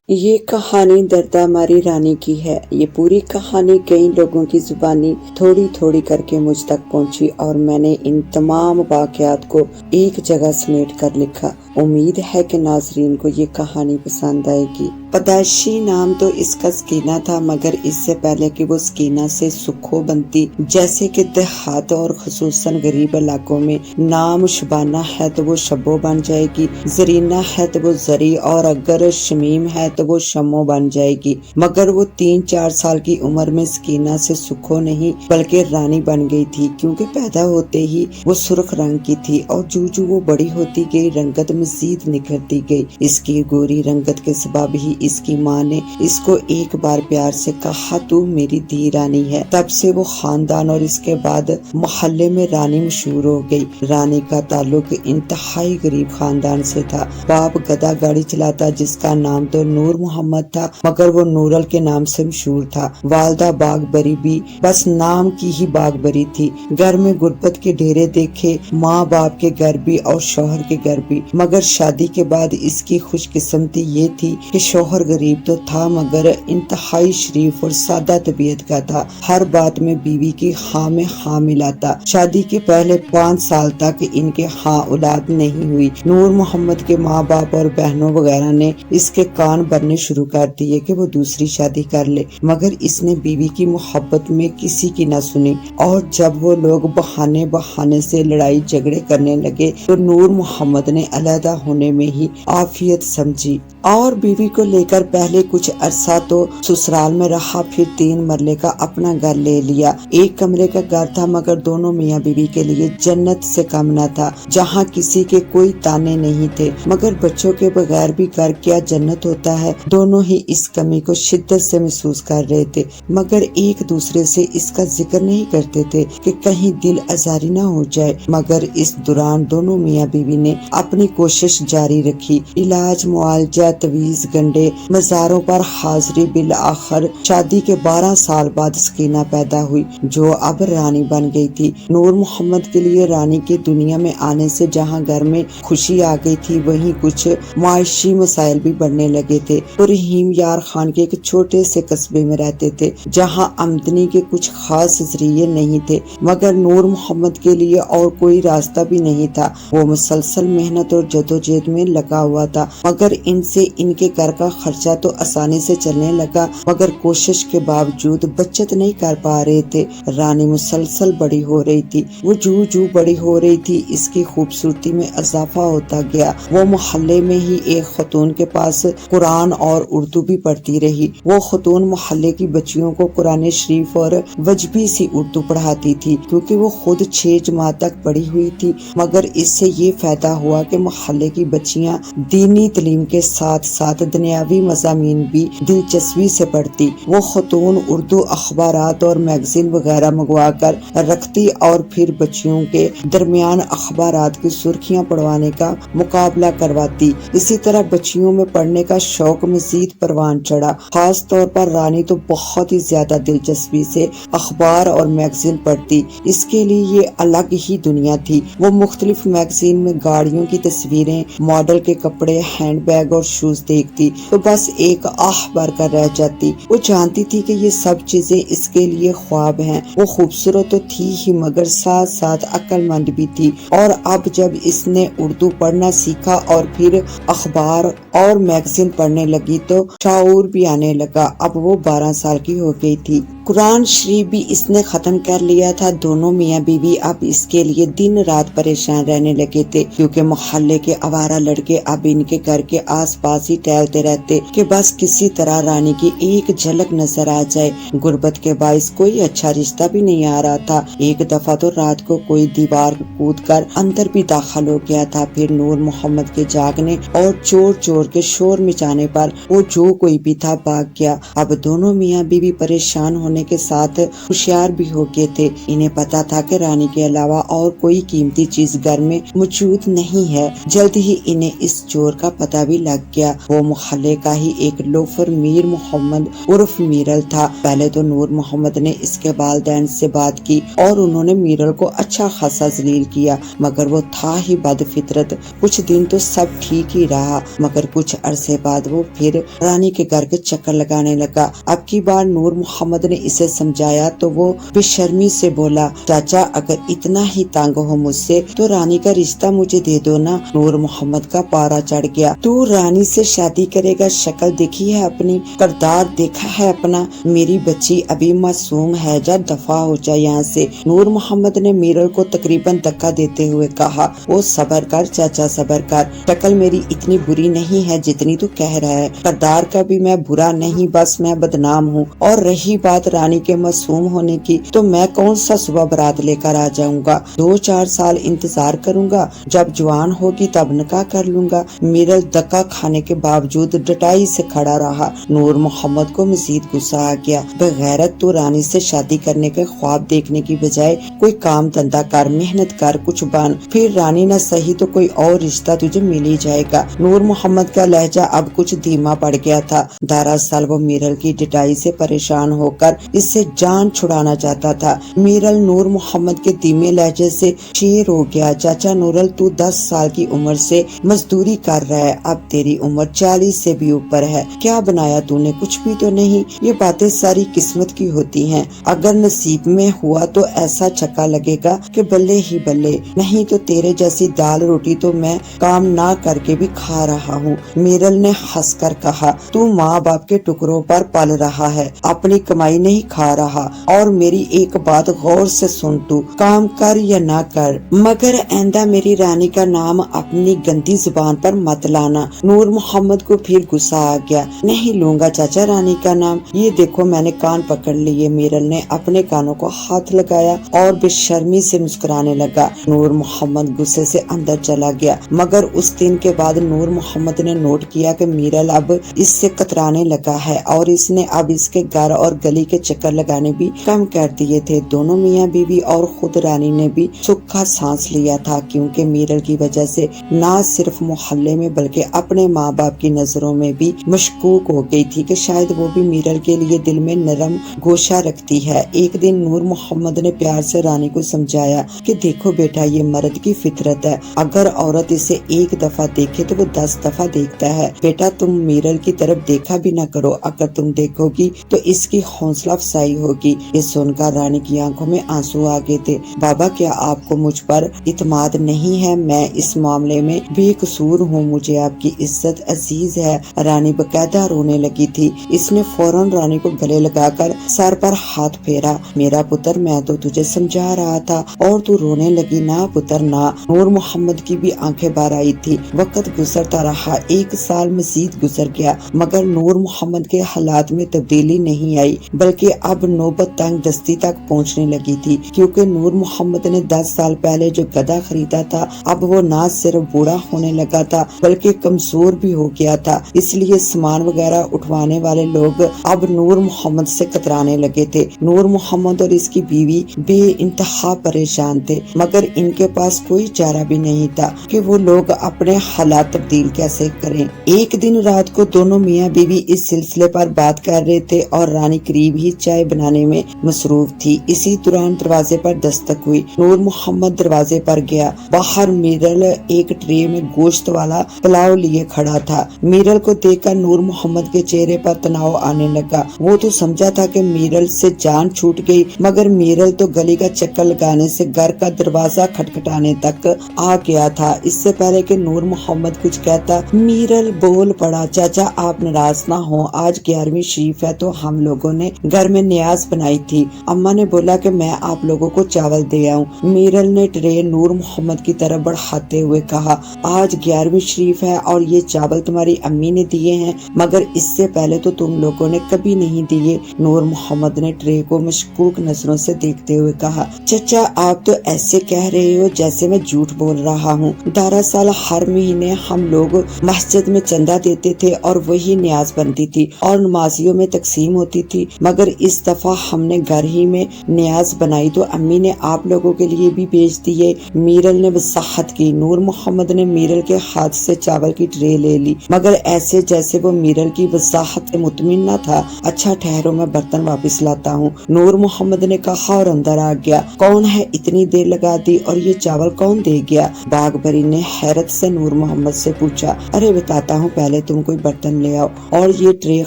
یہ کہانی دردہ ماری رانی کی ہے۔ یہ پوری کہانی کئی لوگوں کی زبانی تھوڑی تھوڑی کر کے مجھ تک پہنچی اور میں نے ان تمام واقعات کو ایک جگہ سمیٹ کر لکھا۔ امید ہے کہ ناظرین کو یہ کہانی پسند آئے گی۔ پیدائشی نام تو اس کا سکینہ تھا، مگر اس سے پہلے کہ وہ سکینہ سے سکھو بنتی، جیسے کہ دیہات اور خصوصاً غریب علاقوں میں نام شبانہ ہے تو وہ شبو بن جائے گی، زرینہ ہے تو وہ زری، اور اگر شمیم ہے تو وہ شمو بن جائے گی۔ مگر وہ 3-4 سال کی عمر میں سکینہ سے سکھو نہیں بلکہ رانی بن گئی تھی، کیونکہ پیدا ہوتے ہی وہ سرخ رنگ کی تھی اور جو وہ بڑی ہوتی گئی رنگت مزید نکھرتی گئی۔ اس کی گوری رنگت کے سبب ہی اس کی ماں نے اس کو ایک بار پیار سے کہا، تو میری دی رانی ہے۔ تب سے وہ خاندان اور اس کے بعد محلے میں رانی مشہور ہو گئی۔ رانی کا تعلق انتہائی غریب خاندان سے تھا۔ باپ گدا گاڑی چلاتا جس کا نام تو نور محمد تھا، مگر وہ نورل کے نام سے مشہور تھا۔ والدہ باغ بری بھی بس نام کی ہی باغ بری تھی۔ گھر میں غربت کے ڈھیرے دیکھے، ماں باپ کے گھر بھی اور شوہر کے گھر بھی، مگر شادی کے بعد اس کی خوش قسمتی یہ تھی کہ شوہر غریب تو تھا مگر انتہائی شریف اور سادہ طبیعت کا تھا۔ ہر بات میں بیوی کی ہاں میں ہاں ملاتا۔ شادی کے پہلے 5 سال تک ان کے ہاں اولاد نہیں ہوئی۔ نور محمد کے ماں باپ اور بہنوں وغیرہ نے اس کے کان بھرنے شروع کر دیے کہ وہ دوسری شادی کر لے، مگر اس نے بیوی کی محبت میں کسی کی نہ سنی، اور جب وہ لوگ بہانے سے لڑائی جھگڑے کرنے لگے تو نور محمد نے علیحدہ ہونے میں ہی عافیت سمجھی اور بیوی کو لے کر پہلے کچھ عرصہ تو سسرال میں رہا، پھر 3 مرلے کا اپنا گھر لے لیا۔ 1 کمرے کا گھر تھا مگر دونوں میاں بیوی کے لیے جنت سے کم نہ تھا، جہاں کسی کے کوئی تانے نہیں تھے، مگر بچوں کے بغیر بھی گھر کیا جنت ہوتا ہے۔ دونوں ہی اس کمی کو شدت سے محسوس کر رہے تھے، مگر ایک دوسرے سے اس کا ذکر نہیں کرتے تھے کہ کہیں دل آزاری نہ ہو جائے۔ مگر اس دوران دونوں میاں بیوی نے اپنی کوشش جاری رکھی، علاج معالجہ، تویز گنڈے، مزاروں پر حاضری، بالآخر شادی کے 12 سال بعد سکینہ پیدا ہوئی جو اب رانی بن گئی تھی۔ نور محمد کے لیے رانی کے دنیا میں آنے سے جہاں گھر میں خوشی آ گئی تھی، وہیں کچھ معاشی مسائل بھی بڑھنے لگے تھے۔ تو رحیم یار خان کے ایک چھوٹے سے قصبے میں رہتے تھے جہاں آمدنی کے کچھ خاص ذریعے نہیں تھے، مگر نور محمد کے لیے اور کوئی راستہ بھی نہیں تھا۔ وہ مسلسل محنت اور جدوجہد میں لگا ہوا تھا، مگر ان سے ان کے گھر کا خرچہ تو آسانی سے چلنے لگا، مگر کوشش کے باوجود بچت نہیں کر پا رہے تھے۔ رانی مسلسل بڑی ہو رہی تھی، وہ جو بڑی ہو رہی تھی اس کی خوبصورتی میں اضافہ ہوتا گیا۔ وہ محلے میں ہی ایک خاتون کے پاس قرآن اور اردو بھی پڑھتی رہی۔ وہ خاتون محلے کی بچیوں کو قرآن شریف اور وجبی سی اردو پڑھاتی تھی، کیونکہ وہ خود 6 جماعت تک پڑھی ہوئی تھی، مگر اس سے یہ فائدہ ہوا کہ محلے کی بچیاں دینی تعلیم کے ساتھ ساتھ دنیاوی مضامین بھی دلچسپی سے پڑھتی۔ وہ خاتون اردو اخبارات اور میگزین وغیرہ منگوا کر رکھتی اور پھر بچیوں کے درمیان اخبارات کی سرخیاں پڑھوانے کا مقابلہ کرواتی۔ اسی طرح بچیوں میں پڑھنے کا شوق مزید پروان چڑھا۔ خاص طور پر رانی تو بہت ہی زیادہ دلچسپی سے اخبار اور میگزین پڑھتی، اس کے لیے یہ الگ ہی دنیا تھی۔ وہ مختلف میگزین میں گاڑیوں کی تصویریں، ماڈل کے کپڑے، ہینڈ بیگ اور شوز دیکھتی تو بس ایک آہ بھر کر رہ جاتی۔ وہ جانتی تھی کہ یہ سب چیزیں اس کے لیے خواب ہیں۔ وہ خوبصورت تو تھی ہی مگر ساتھ ساتھ عقل مند بھی تھی، اور اب جب اس نے اردو پڑھنا سیکھا اور پھر اخبار اور میگزین پڑھنے لگی تو شعور بھی آنے لگا۔ اب وہ 12 سال کی ہو گئی تھی۔ قرآن شریف بھی اس نے ختم کر لیا تھا۔ دونوں میاں بیوی اب اس کے لیے دن رات پریشان رہنے لگے تھے، کیونکہ محلے کے آوارہ لڑکے اب ان کے گھر کے آس پاس ہی ٹہلتے رہتے کہ بس کسی طرح رانی کی ایک جھلک نظر آ جائے۔ غربت کے باعث کوئی اچھا رشتہ بھی نہیں آ رہا تھا۔ ایک دفعہ تو رات کو کوئی دیوار کود کر اندر بھی داخل ہو گیا تھا۔ پھر نور محمد کے جاگنے اور چور کے شور مچانے پر وہ جو کوئی بھی تھا بھاگ گیا۔ اب دونوں میاں بیوی پریشان ہونے کے ساتھ ہوشیار بھی ہو گئے تھے۔ انہیں پتا تھا کہ رانی کے علاوہ اور کوئی قیمتی چیز گھر میں موجود نہیں ہے۔ جلد ہی انہیں اس چور کا پتہ بھی لگ گیا۔ गया। वो मोहल्ले का ही एक लोफर मीर मोहम्मद उर्फ मीरल था। पहले तो नूर मोहम्मद ने इसके वालिदैन से बात की और उन्होंने मीरल को अच्छा खासा जलील किया, मगर वो था ही बदफितरत। कुछ दिन तो सब ठीक ही रहा, मगर कुछ अरसे बाद वो फिर रानी के घर के चक्कर लगाने लगा। अब की बार नूर मोहम्मद ने इसे समझाया तो वो बेशर्मी से बोला, चाचा अगर इतना ही तंग हो मुझसे तो रानी का रिश्ता मुझे दे दो ना। नूर मोहम्मद का पारा चढ़ गया। तू रानी से शादी करेगा? शक्ल देखी है अपनी, किरदार देखा है अपना? मेरी बच्ची अभी मासूम है, जा दफा हो जा यहाँ से। नूर मोहम्मद ने मीरल को तकरीबन धक्का देते हुए कहा, ओ सबर कर चाचा सबर कर, शक्ल मेरी इतनी बुरी नहीं है जितनी तू कह रहा है। किरदार का भी मैं बुरा नहीं, बस मैं बदनाम हूँ। और रही बात रानी के मासूम होने की, तो मैं कौन सा सुबह बारात लेकर आ जाऊंगा? 2-4 साल इंतजार करूंगा, जब जवान होगी तब निकाह कर लूंगा। मीरल धक्का खाने के बावजूद डटाई से खड़ा रहा। नूर मोहम्मद को मजीद गुस्सा आ गया। बगैरत तू रानी से शादी करने के ख्वाब देखने की बजाय कोई काम धंधा कर, मेहनत कर, कुछ बन, फिर रानी न सही तो कोई और रिश्ता तुझे मिल ही जाएगा। नूर मोहम्मद का लहजा अब कुछ धीमा पड़ गया था। दरअसल वो मीरल की डटाई से परेशान होकर इससे जान छुड़ाना चाहता था। मीरल नूर मोहम्मद के धीमे लहजे से शेर हो गया, चाचा नूरल तू 10 साल की उम्र से मजदूरी कर रहा है, अब तेरी उम्र 40 से भी ऊपर है, क्या बनाया तूने? कुछ भी तो नहीं। ये बातें सारी किस्मत की होती हैं, अगर नसीब में हुआ तो ऐसा छक्का लगेगा कि बल्ले ही बल्ले, नहीं तो तेरे जैसी दाल रोटी तो मैं काम ना करके भी खा रहा हूँ। मीरल ने हंसकर कहा, तू माँ बाप के टुकड़ों पर पल रहा है, अपनी कमाई नहीं खा रहा। और मेरी एक बात गौर से सुन, तू काम कर या ना कर, मगर आइंदा मेरी रानी का नाम अपनी गंदी जुबान पर मत लाना। नूर मोहम्मद को फिर गुस्सा आ गया, नहीं लूंगा चाचा रानी का नाम। ये देखो मैंने कान पकड़ लिए। मीरल ने अपने कानों को हाथ लगाया और बेशर्मी से मुस्कुराने लगा। नूर मोहम्मद गुस्से से अंदर चला गया, मगर उस दिन के बाद नूर मोहम्मद ने नोट किया कि मीरल अब इससे कतराने लगा है और इसने अब इसके घर और गली के चक्कर लगाने भी कम कर दिए थे। दोनों मियाँ बीवी और खुद रानी ने भी सुख का सांस लिया था, क्योंकि मीरल की वजह से न सिर्फ मोहल्ले में बल्कि अपने माँ बाप की नजरों में भी मशकूक हो गई थी कि शायद वो भी मीरल के लिए दिल में नरम गोशा रखती है। एक दिन नूर मोहम्मद ने प्यार से रानी को समझाया कि देखो बेटा, ये मर्द की फितरत है, अगर औरत इसे एक दफा देखे तो वो 10 दफा देखता है। बेटा तुम मीरल की तरफ देखा भी न करो, अगर तुम देखोगी तो इसकी हौसला अफजाई होगी। ये सुनकर रानी की आंखों में आंसू आ गए थे। बाबा क्या आपको मुझ पर इत्मीनान नहीं है? मैं इस मामले में बेकसूर हूँ, मुझे आपकी इज्जत अजीज है। रानी बकायदा रोने लगी थी। इसने फौरन रानी को गले लगाकर सर पर हाथ फेरा। मेरा पुत्र, मैं तो तुझे समझा रहा था और तू रोने लगी ना पुत्र ना। नूर मोहम्मद की भी आंखें बाहर आई थी। वक्त गुजरता रहा, 1 साल मजीद गुजर गया, मगर नूर मोहम्मद के हालात में तब्दीली नहीं आई, बल्कि अब नौबत तंग दस्ती तक पहुंचने लगी थी। क्योंकि नूर मोहम्मद ने 10 साल पहले जो गधा खरीदा था, अब वो न सिर्फ बूढ़ा होने लगा था बल्कि कमजोर भी हो गया था। इसलिए सामान वगैरह उठवाने वाले लोग अब नूर मोहम्मद से कतराने लगे थे। नूर मोहम्मद और इसकी बीवी बेइंतहा परेशान थे, मगर इनके पास कोई चारा भी नहीं था कि वो लोग अपने हालात तब्दील कैसे करें। एक दिन रात को दोनों मियाँ बीवी इस सिलसिले पर बात कर रहे थे और रानी करीब ही चाय बनाने में मसरूफ थी। इसी दौरान दरवाजे पर दस्तक हुई। नूर मोहम्मद दरवाजे पर गया। बाहर मीरल एक ट्रे में गोश्त वाला पुलाव लिए खड़ा था। मीरल को देखकर नूर मोहम्मद के चेहरे पर तनाव आने लगा। वो तो समझा था कि मीरल से जान छूट गई, मगर मीरल तो गली का चक्कर लगाने से घर का दरवाजा खटखटाने तक आ गया था। इससे पहले कि नूर मोहम्मद कुछ कहता, मीरल बोल पड़ा, चाचा आप नाराज ना हो, आज 11वीं शरीफ है तो हम लोगों ने घर में न्याज बनाई थी। अम्मा ने बोला कि मैं आप लोगों को चावल दे आऊं। मीरल ने ट्रे नूर मोहम्मद की तरफ बढ़ाते हुए कहा, आज 11वीं शरीफ है और ये चावल तुम्हारी अम्मी ने दिए हैं, मगर इससे पहले तो तुम लोगों ने कभी नहीं दिए। नूर मोहम्मद ने ट्रे को मशकूक नजरों से देखते हुए कहा, चाचा आप तो ऐसे कह रहे हो जैसे मैं झूठ बोल रहा हूँ। दरअसल हर महीने हम लोग मस्जिद में चंदा देते थे और वही न्याज बनती थी और नमाजियों में तकसीम होती थी, मगर इस दफा हमने घर ही में न्याज बनाई तो अम्मी ने आप लोगों के लिए भी भेज दिए। मीरल ने वसाहत की। नूर मोहम्मद ने मीरल के हाथ से चावल की ट्रे ले ली, मगर ऐसे जैसे वो मीरल की वजाहत से मुतमिन न था। अच्छा ठहरो, मैं बर्तन वापस लाता हूँ, नूर मोहम्मद ने कहा और अंदर आ गया। कौन है, इतनी देर लगा दी, और ये चावल कौन दे गया? बागबरी ने हैरत से नूर मोहम्मद से पूछा। अरे बताता हूँ, पहले तुम कोई बर्तन ले आओ और ये ट्रे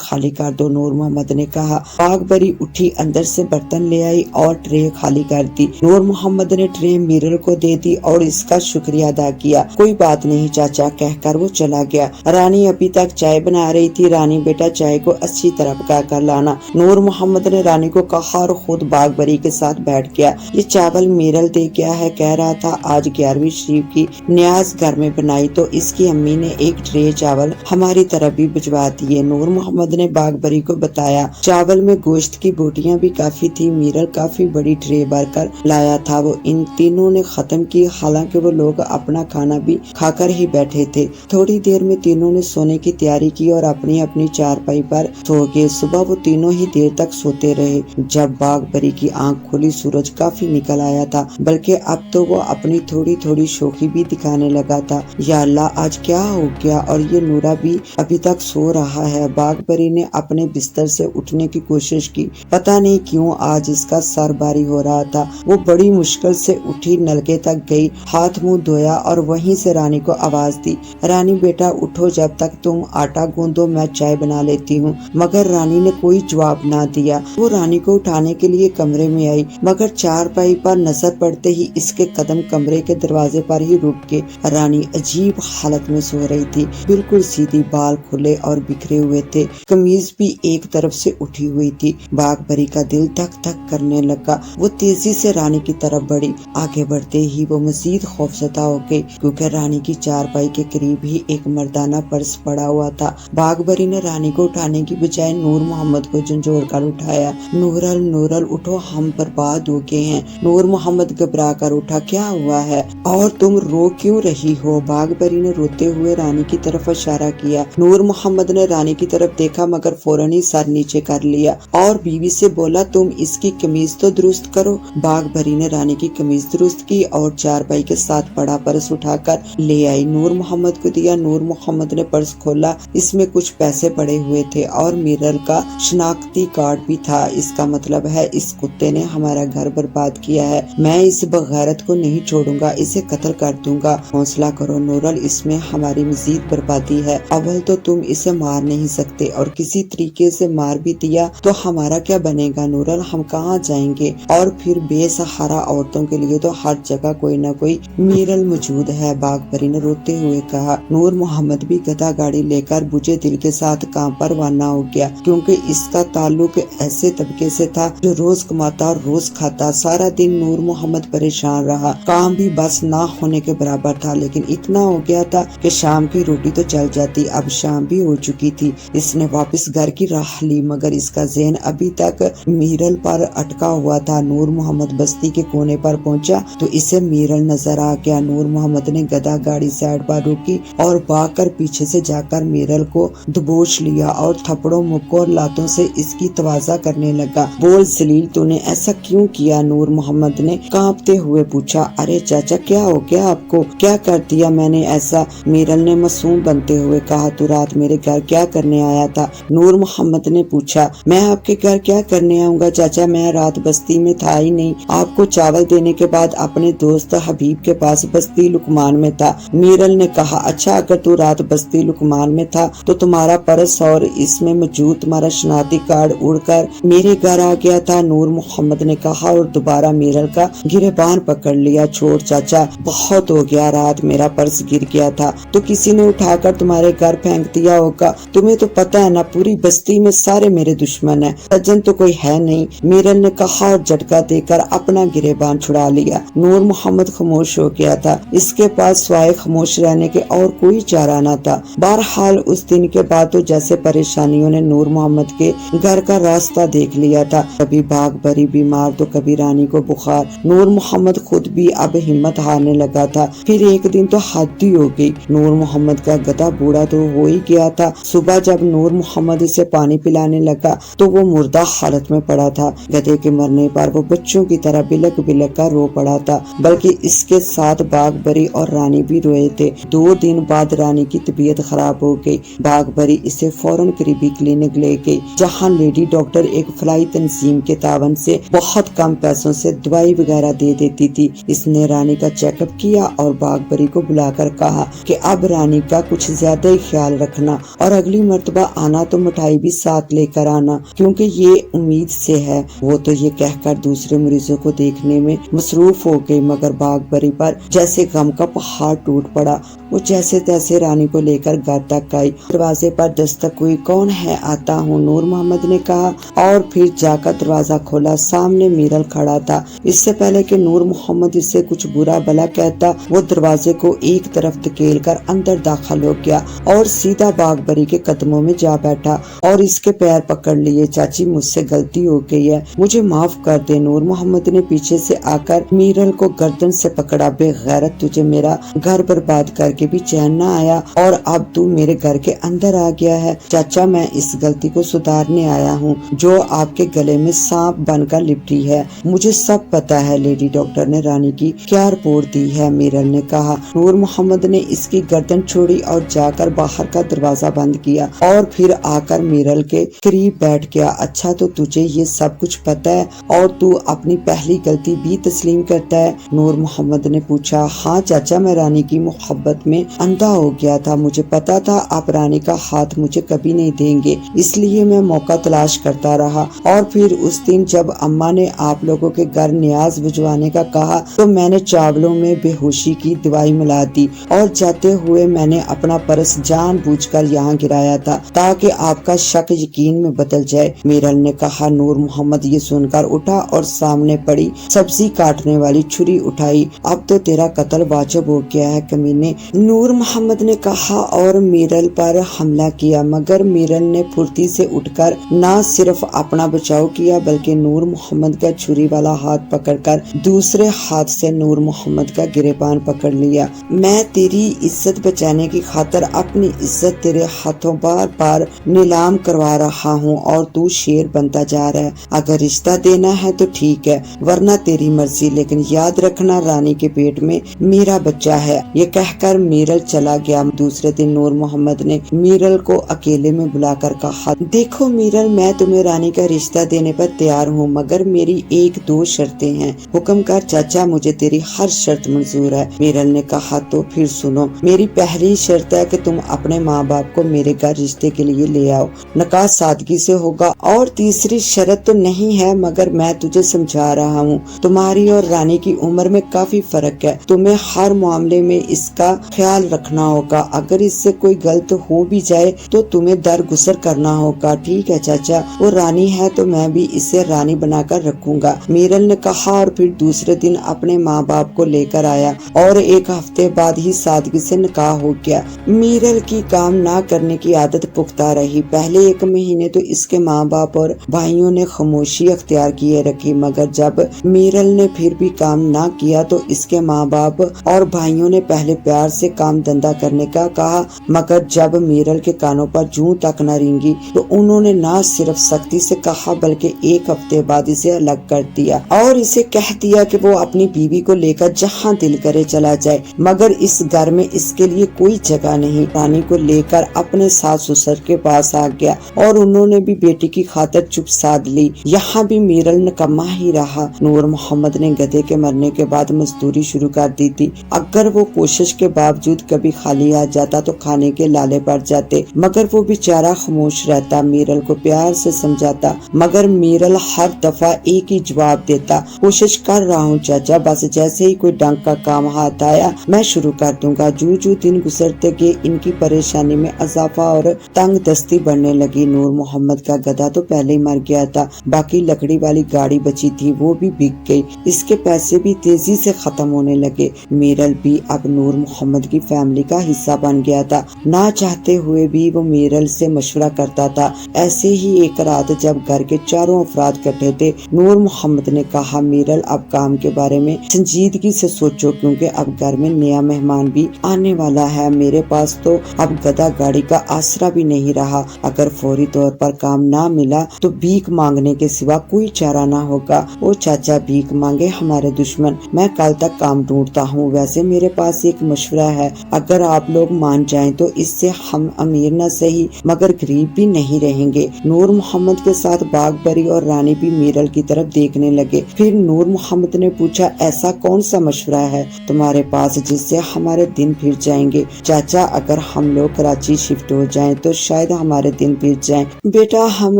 खाली कर दो, नूर मोहम्मद ने कहा। बागबरी उठी, अंदर से बर्तन ले आई और ट्रे खाली कर दी। नूर मोहम्मद ने ट्रे मीरल को दे दी और इसका शुक्रिया अदा किया। कोई बात नहीं चाचा, कहकर वो चला गया। रानी अभी तक चाय बना रही थी। रानी बेटा, चाय को अच्छी तरह पका कर लाना, नूर मोहम्मद ने रानी को कहा और खुद बागबरी के साथ बैठ गया। ये चावल मीरल दे गया है, कह रहा था आज 11वीं शरीफ की न्याज घर में बनाई तो इसकी अम्मी ने एक ट्रे चावल हमारी तरफ भी भिजवा दिए, नूर मोहम्मद ने बागबरी को बताया। चावल में गोश्त की बोटियां भी काफी थी। मीरल काफी बड़ी ट्रे भरकर लाया था। वो इन तीनों ने खत्म की, हालांकि वो लोग अपना खाना भी खाकर ही बैठे थे। थोड़ी देर में तीनों ने सोने की तैयारी की और अपनी अपनी चारपाई पर सो गए। सुबह वो तीनों ही देर तक सोते रहे। जब बागबरी की आंख खुली, सूरज काफी निकल आया था, बल्कि अब तो वो अपनी थोड़ी थोड़ी शोखी भी दिखाने लगा था। या अल्लाह, आज क्या हो गया, और ये नूरा भी अभी तक सो रहा है। बागबरी ने अपने बिस्तर से उठने की कोशिश की, पता नहीं क्यों आज इसका सर भारी हो रहा था। वो बड़ी मुश्किल से उठी, नलके तक गई, हाथ मुंह धोया और वहीं से रानी को आवाज दी। रानी बेटा उठो, जब तक तुम आटा गूंदो मैं चाय बना लेती हूँ। मगर रानी ने कोई जवाब ना दिया। वो रानी को उठाने के लिए कमरे में आई, मगर चारपाई पर नजर पड़ते ही इसके कदम कमरे के दरवाजे पर ही रुक गए। रानी अजीब हालत में सो रही थी, बिल्कुल सीधी, बाल खुले और बिखरे हुए थे, कमीज भी एक तरफ से उठी हुई थी। बागबरी का दिल धक धक करने लगा। वो तेजी से रानी की तरफ बढ़ी। आगे बढ़ते ही वो मजीद खौफजदा हो गई, क्योंकि रानी की चारपाई के करीब ही एक मर्दाना पर्स पड़ा हुआ था। बागबरी ने रानी को उठाने की बजाय नूर मोहम्मद को झंझोड़ कर उठाया। नूरल नूरल उठो, हम बर्बाद हो गए हैं। नूर मोहम्मद घबरा कर उठा। क्या हुआ है और तुम रो क्यों रही हो? बागबरी ने रोते हुए रानी की तरफ इशारा किया। नूर मोहम्मद ने रानी की तरफ देखा, मगर फौरन ही सर नीचे कर लिया और बीवी से बोला, तुम इसकी कमीज तो दुरुस्त करो। बागबरी ने रानी की कमीज दुरुस्त की और चारपाई के साथ बड़ा पर्स उठाकर ले आई, नूर मोहम्मद को दिया। नूर मोहम्मद ने पर्स खोला, इसमें कुछ पैसे पड़े हुए थे और मीरल का शनाख्ती कार्ड भी था। इसका मतलब है इस कुत्ते ने हमारा घर बर्बाद किया है। मैं इस बगैरत को नहीं छोड़ूंगा, इसे कत्ल कर दूंगा। हौसला करो नूरल, इसमें हमारी मजीद बर्बादी है। अव्वल तो तुम इसे मार नहीं सकते, और किसी तरीके से मार भी दिया तो हमारा क्या बनेगा नूरल, हम कहाँ जाएंगे? और फिर बेसहारा औरतों के लिए तो हर जगह कोई न कोई मीरल मौजूद है, बागबरी ने रोते हुए कहा। नूर मोहम्मद भी गधा गाड़ी लेकर बुझे दिल के साथ काम पर रवाना हो गया, क्योंकि इसका ताल्लुक ऐसे तबके से था जो रोज कमाता और रोज खाता। सारा दिन नूर मोहम्मद परेशान रहा, काम भी बस ना होने के बराबर था, लेकिन इतना हो गया था कि शाम की रोटी तो चल जाती। अब शाम भी हो चुकी थी। इसने वापस घर की राह ली, मगर इसका ज़हन अभी तक मीरल पर अटका हुआ था। नूर मोहम्मद बस्ती के कोने पर पहुंचा तो इसे मीरल नजर आ गया। नूर मोहम्मद ने गधा गाड़ी साइड पर रोकी और भागकर पीछे से जाकर मीरल को दबोच लिया और थप्पड़ों मुक्कों और लातों से इसकी तवाजा करने लगा। बोल जलील, तूने ऐसा क्यों किया? नूर मोहम्मद ने कांपते हुए पूछा। अरे चाचा, क्या हो गया आपको? क्या कर दिया मैंने ऐसा? मीरल ने मासूम बनते हुए कहा। तू रात मेरे घर क्या करने आया था? नूर मोहम्मद ने पूछा। मैं आपके घर क्या करने आऊंगा चाचा, मैं रात बस्ती में था ही नहीं। आपको चावल देने के बाद अपने दोस्त हबीब के पास बस्ती लुकमान में था। मीरल ने कहा। अच्छा, अगर तू रात बस्ती लुकमान में था तो तुम्हारा पर्स और इसमें मौजूद तुम्हारा शनाख्ती कार्ड उड़कर मेरे घर आ गया था, नूर मोहम्मद ने कहा और दोबारा मीरल का गिरबान पकड़ लिया। छोड़ चाचा, बहुत हो गया, रात मेरा पर्स गिर गया था तो किसी ने उठाकर तुम्हारे घर फेंक दिया होगा। तुम्हें तो पता है ना, पूरी बस्ती में सारे मेरे दुश्मन हैं, सज्जन तो कोई है नहीं, मीरल ने कहा और झटका देकर अपना गिरबान छुड़ा लिया। नूर मोहम्मद खामोश हो गया था। इसके पास स्वाय खामोश रहने के और कोई चारा न था। बहरहाल उस दिन के बाद तो जैसे परेशानियों ने नूर मोहम्मद के घर का रास्ता देख लिया था। कभी बागबरी बीमार तो कभी रानी को बुखार। नूर मोहम्मद खुद भी अब हिम्मत हारने लगा था। फिर एक दिन तो हद ही हो गई। नूर मोहम्मद का गधा बूढ़ा तो हो ही गया था। सुबह जब नूर मोहम्मद इसे पानी पिलाने लगा तो वो मुर्दा हालत में पड़ा था। गधे के मरने पर वो बच्चों की तरह बिलक बिलक कर रो पड़ा था, बल्कि इसके साथ बागबरी और रानी भी रोए थे। 2 दिन बाद रानी रानी की तबीयत खराब हो गई। बागबरी इसे फौरन करीबी क्लिनिक ले गई, जहाँ लेडी डॉक्टर एक फलाई तंजीम के तावन से बहुत कम पैसों से दवाई वगैरह दे देती थी। इसने रानी का चेकअप किया और बागबरी को बुलाकर कहा कि अब रानी का कुछ ज्यादा ही ख्याल रखना और अगली मर्तबा आना तो मिठाई भी साथ लेकर आना, क्योंकि ये उम्मीद से है। वो तो ये कहकर दूसरे मरीजों को देखने में मसरूफ हो गई, मगर बागबरी पर जैसे गम का पहाड़ टूट पड़ा। वो जैसे तैसे रानी को लेकर घर तक आई। दरवाजे पर दस्तक हुई। कौन है? आता हूँ, नूर मोहम्मद ने कहा और फिर जाकर दरवाजा खोला। सामने मीरल खड़ा था। इससे पहले कि नूर मोहम्मद इससे कुछ बुरा भला कहता, वो दरवाजे को एक तरफ धकेल कर अंदर दाखिल हो गया और सीधा बागबरी के कदमों में जा बैठा और इसके पैर पकड़ लिए। चाची, मुझसे गलती हो गई है, मुझे माफ कर दे। नूर मोहम्मद ने पीछे से आकर मीरल को गर्दन से पकड़ा। बेगैरत, तुझे मेरा घर बर्बाद करके भी चैन न आया और अब तू मेरे घर के अंदर आ गया है। चाचा, मैं इस गलती को सुधारने आया हूँ जो आपके गले में सांप बनकर लिपटी है। मुझे सब पता है। लेडी डॉक्टर ने रानी की क्या रिपोर्ट दी है? मीरल ने कहा। नूर मोहम्मद ने इसकी गर्दन छोड़ी और जाकर बाहर का दरवाजा बंद किया और फिर आकर मीरल के करीब बैठ गया। अच्छा, तो तुझे ये सब कुछ पता है और तू अपनी पहली गलती भी तस्लीम करता है? नूर मोहम्मद ने पूछा। हाँ चाचा, मैं रानी की मोहब्बत में अंधा हो गया था। मुझे पता था आप रानी का हाथ मुझे कभी नहीं देंगे, इसलिए मैं मौका तलाश करता रहा। और फिर उस दिन जब अम्मा ने आप लोगों के घर न्याज भिजवाने का कहा तो मैंने चावलों में बेहोशी की दवाई मिला दी और जाते हुए मैंने अपना पर्स जानबूझकर यहाँ गिराया था ताकि आपका शक यकीन में बदल जाए। मीरल ने कहा। नूर मोहम्मद ये सुनकर उठा और सामने पड़ी सब्जी काटने वाली छुरी उठाई। अब तो तेरा कत्ल वाजिब हो गया है कमीने, नूर मोहम्मद ने कहा और मीरल पर हमला किया। मगर मीरल ने फुर्ती से उठकर न सिर्फ अपना बचाव किया बल्कि नूर मोहम्मद का छुरी वाला हाथ पकड़कर दूसरे हाथ से नूर मोहम्मद का गिरेबान पकड़ लिया। मैं तेरी इज्जत बचाने की खातिर अपनी इज्जत तेरे हाथों बार बार नीलाम करवा रहा हूँ और तू शेर बनता जा रहा है। अगर रिश्ता देना है तो ठीक है, वरना तेरी मर्जी, लेकिन याद रखना रानी के पेट में मेरा बच्चा है। ये कहकर मीरल चला गया। दूसरे दिन नूर मोहम्मद ने मीरल को अकेले में बुलाकर कहा, देखो मीरल, मैं तुम्हें रानी का रिश्ता देने पर तैयार हूँ, मगर मेरी एक दो शर्तें हैं। हुक्म कर चाचा, मुझे तेरी हर शर्त मंजूर है। मीरल ने कहा। तो फिर सुनो, मेरी पहली शर्त है कि तुम अपने माँ बाप को मेरे घर रिश्ते के लिए ले आओ। निकाह सादगी से होगा। और तीसरी शर्त तो नहीं है, मगर मैं तुझे समझा रहा हूँ, तुम्हारी और रानी की उम्र में काफी फर्क है। तुम्हें हर मामले में इसका ख्याल रखना होगा। अगर इससे कोई गलत हो भी जाए तो तुम्हें दरगुजर करना होगा। ठीक है चाचा, वो रानी है तो मैं भी इसे रानी बनाकर रखूंगा। मीरल ने कहा और फिर दूसरे दिन अपने माँ बाप को लेकर आया और एक हफ्ते बाद ही सादगी से निकाह हो गया। मीरल की काम ना करने की आदत पुख्ता रही। पहले एक महीने तो इसके माँ बाप और भाइयों ने खामोशी अख्तियार किए रखी, मगर जब मीरल ने फिर भी काम ना किया तो इसके माँ बाप और भाइयों ने पहले प्यार से काम धंधा करने का कहा, मगर जब मीरल के कानों पर जूं तक न रेंगी तो उन्होंने न सिर्फ सख्ती से कहा बल्कि एक हफ्ते बाद इसे अलग कर दिया और इसे कह दिया कि वो अपनी बीवी को लेकर जहाँ दिल करे चला जाए, मगर इस घर में इसके लिए कोई जगह नहीं। रानी को लेकर अपने सास ससुर के पास आ गया और उन्होंने भी बेटी की खातिर चुप साध ली। यहाँ भी मीरल निकम्मा ही रहा। नूर मोहम्मद ने गधे के मरने के बाद मजदूरी शुरू कर दी थी। अगर वो कोशिश के बावजूद कभी खाली आ जाता तो खाने के लाले पड़ जाते, मगर वो बेचारा खामोश रहता। मीरल को प्यार से समझाता, मगर मीरल हर दफा एक ही जवाब देता, कोशिश कर रहा हूँ चाचा, बस जैसे ही कोई डंक का काम हाथ आया मैं शुरू कर दूंगा। जू जू दिन गुजरते गए इनकी परेशानी में इजाफा और तंग दस्ती बढ़ने लगी। नूर मोहम्मद का गधा तो पहले ही मर गया था, बाकी लकड़ी वाली गाड़ी बची थी वो भी बिक गई। इसके पैसे भी तेजी से खत्म होने लगे। मीरल भी अब नूर मोहम्मद की फैमिली का हिस्सा बन गया था। ना चाहते हुए भी वो मीरल से मशवरा करता था। ऐसे ही एक रात जब घर के चारों अफराद इकट्ठे थे, नूर मोहम्मद ने कहा, मीरल अब काम के बारे में संजीदगी से सोचो, क्योंकि अब घर में नया मेहमान भी आने वाला है। मेरे पास तो अब गधा गाड़ी का आसरा भी नहीं रहा। अगर फौरी तौर पर काम ना मिला तो भीख मांगने के सिवा कोई चारा ना होगा। ओ चाचा, भीख मांगे हमारे दुश्मन, मैं कल तक काम ढूंढता हूँ। वैसे मेरे पास एक मशवरा है, अगर आप लोग मान जाएं तो इससे हम अमीर न सही मगर गरीब भी नहीं रहेंगे। नूर मोहम्मद के साथ बागबरी और रानी भी मीरल की तरफ देखने लगे। फिर नूर मोहम्मद ने पूछा, ऐसा कौन सा मशवरा है तुम्हारे पास जिससे हमारे दिन फिर जाएंगे? चाचा, अगर हम लोग कराची शिफ्ट हो जाएं तो शायद हमारे दिन फिर जाएं। बेटा, हम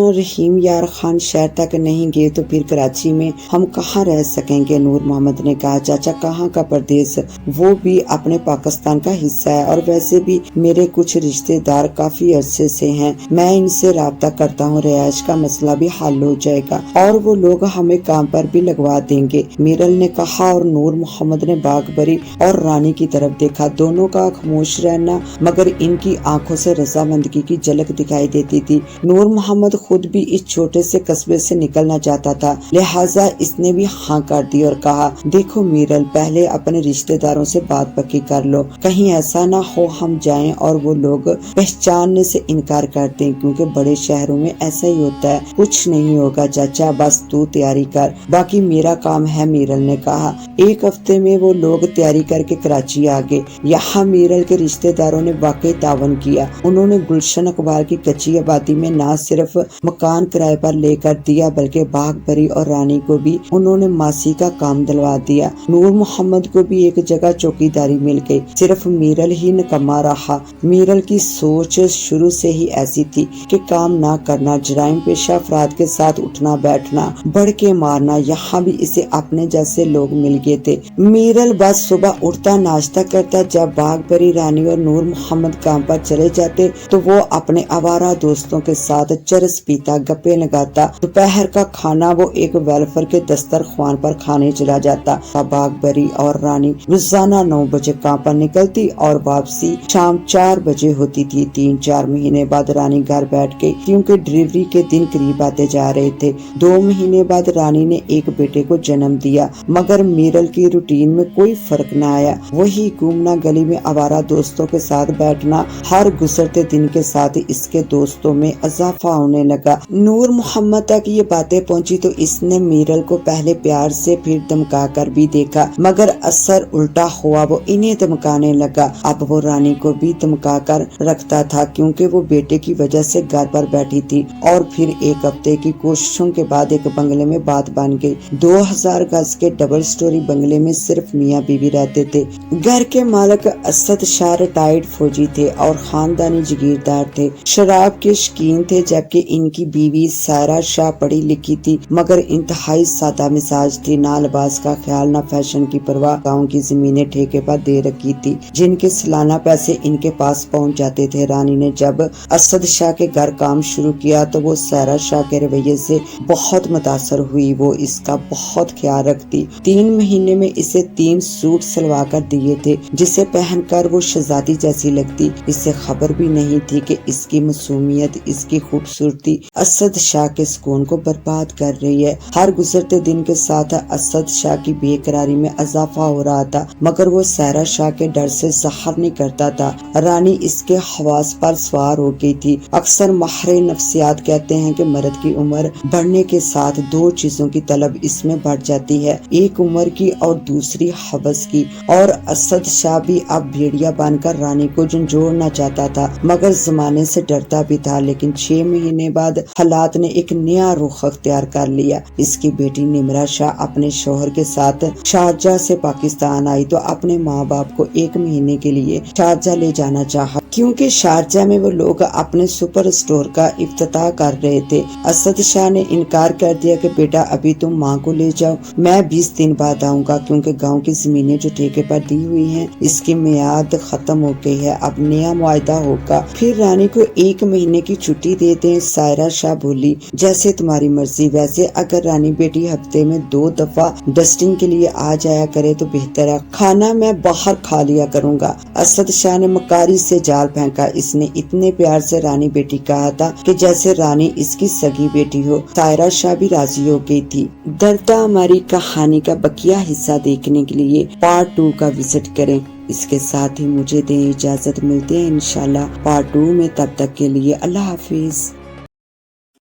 रहीम यार खान शहर तक नहीं गए तो फिर कराची में हम कहाँ रह सकेंगे? नूर मोहम्मद ने कहा, चाचा कहाँ का प्रदेश, वो भी अपने पाकिस्तान का हिस्सा है और वैसे भी मेरे कुछ रिश्तेदार काफी अरसे से हैं, मैं इनसे राब्ता करता हूँ, रिहाइश का मसला भी हल हो जाएगा और वो लोग हमें काम पर भी लगवा देंगे, मीरल ने कहा। और नूर मोहम्मद ने बागबरी और रानी की तरफ देखा। दोनों का खामोश रहना मगर इनकी आंखों से रजामंदगी की झलक दिखाई देती थी। नूर मोहम्मद खुद भी इस छोटे से कस्बे से निकलना चाहता था, लिहाजा इसने भी हाँ कर दी और कहा, देखो मीरल, पहले अपने रिश्तेदारों से बात पक्की कर लो, कहीं ऐसा ना हो हम जाएं और वो लोग पहचानने से इनकार कर दें, क्योंकि बड़े शहरों में ऐसा ही होता है। कुछ नहीं होगा चाचा, बस तू तैयारी कर, बाकी मेरा काम है, मीरल ने कहा। एक हफ्ते में वो लोग तैयारी करके कराची आ गए। यहाँ मीरल के रिश्तेदारों ने वाकई तावन किया। उन्होंने गुलशन अखबार की कच्ची आबादी में न सिर्फ मकान किराए पर लेकर दिया बल्कि बागबरी और रानी को भी उन्होंने मासी का काम दिलवा दिया। नूर मोहम्मद को भी एक जगह चौकीदारी मिल गई। सिर्फ मीरल ही निकम्मा रहा। मीरल की सोच शुरू से ही ऐसी थी कि काम ना करना, जराइम पेशा अफराद के साथ उठना बैठना, बढ़ के मारना। यहाँ भी इसे अपने जैसे लोग मिल गए थे। मीरल बस सुबह उठता, नाश्ता करता, जब बागबरी, रानी और नूर मोहम्मद काम पर चले जाते तो वो अपने आवारा दोस्तों के साथ चरस पीता, गप्पे लगाता। दोपहर का खाना वो एक वेलफेयर के दस्तरख्वान पर खाने चला जाता। बागबरी और रानी रोजाना 9 बजे काम पर निकलती और वापसी शाम 4 बजे होती थी। 3-4 महीने बाद रानी घर बैठ गई क्योंकि डिलीवरी के दिन करीब आते जा रहे थे। 2 महीने बाद रानी ने एक बेटे को जन्म दिया मगर मीरल की रूटीन में कोई फर्क न आया। वही घूमना, गली में आवारा दोस्तों के साथ बैठना। हर गुजरते दिन के साथ इसके दोस्तों में इजाफा होने लगा। नूर मोहम्मद तक ये बातें पहुंची तो इसने मीरल को पहले प्यार से फिर धमका कर भी देखा मगर असर उल्टा हुआ। वो इन्हें धमकाने लगा। अब वो रानी को भी धमका कर रखता था क्योंकि वो बेटे की वजह से घर पर बैठी थी। और फिर एक हफ्ते की कोशिशों के बाद एक बंगले में बात बन गई। 2000 गज के डबल स्टोरी बंगले में सिर्फ मियाँ बीवी रहते थे। घर के मालिक असद शाह रिटायर्ड फौजी थे और खानदानी जागीरदार थे। शराब के शौकीन थे, जबकि इनकी बीवी सायरा शाह पढ़ी लिखी थी मगर इंतहाई सादा मिजाज थी। ना लिबास का ख्याल, ना फैशन की परवाह। गाँव की जमीनें ठेके पर दे रखी थी जिनके सालाना पैसे इनके पास पहुंच जाते थे। रानी ने जब असद शाह के घर काम शुरू किया तो वो सायरा शाह के रवैये से बहुत मुतासर हुई। वो इसका बहुत ख्याल रखती। 3 महीने में इसे 3 सूट सिलवा कर दिए थे जिसे पहनकर वो शहजादी जैसी लगती। इसे खबर भी नहीं थी कि इसकी मासूमियत, इसकी खूबसूरती असद शाह के सुकून को बर्बाद कर रही है। हर गुजरते दिन के साथ असद शाह की बेकरारी में इजाफा हो रहा था मगर वो सायरा शाह के डर से ज़ाहिर नहीं करता था। रानी इसके हवास पर सवार हो गई थी। अक्सर माहिर नफ्सियात कहते हैं कि मर्द की उम्र बढ़ने के साथ 2 चीजों की तलब इसमें बढ़ जाती है, एक उम्र की और दूसरी हवस की। और असद शाह भी अब भेड़िया बनकर रानी को झंझोड़ना चाहता था मगर जमाने से डरता भी था। लेकिन 6 महीने बाद हालात ने एक नया रुख अख्तियार कर लिया। इसकी बेटी निमरा शाह अपने शोहर के साथ शारजाह से पाकिस्तान आई तो अपने माँ बाप को 1 महीने के लिए शारजाह ले जाना चाहा क्योंकि शारजाह में वो लोग अपने सुपर स्टोर का इफ्तिताह कर रहे थे। असद शाह ने इनकार कर दिया कि बेटा अभी तुम माँ को ले जाओ, मैं 20 दिन बाद आऊंगा क्योंकि गांव की जमीनें जो ठेके पर दी हुई हैं इसकी मियाद खत्म हो गई है, अब नया मुआहदा होगा। फिर रानी को 1 महीने की छुट्टी दे दें। सायरा शाह बोली, जैसे तुम्हारी मर्जी। वैसे अगर रानी बेटी हफ्ते में 2 दफा डस्टिंग के लिए आ जाया करे तो बेहतर है, खाना मैं बाहर खा लिया करूंगा। असद शाह ने मकारी से जाल फेंका। इसने इतने प्यार से रानी बेटी कहा था कि जैसे रानी इसकी सगी बेटी हो। सायरा शाह भी राजी हो गई थी। दर्दा हमारी कहानी का बकिया हिस्सा देखने के लिए पार्ट 2 का विजिट करें। इसके साथ ही मुझे दें इजाजत, मिलते हैं इंशाल्लाह पार्ट 2 में। तब तक के लिए अल्लाह हाफिज।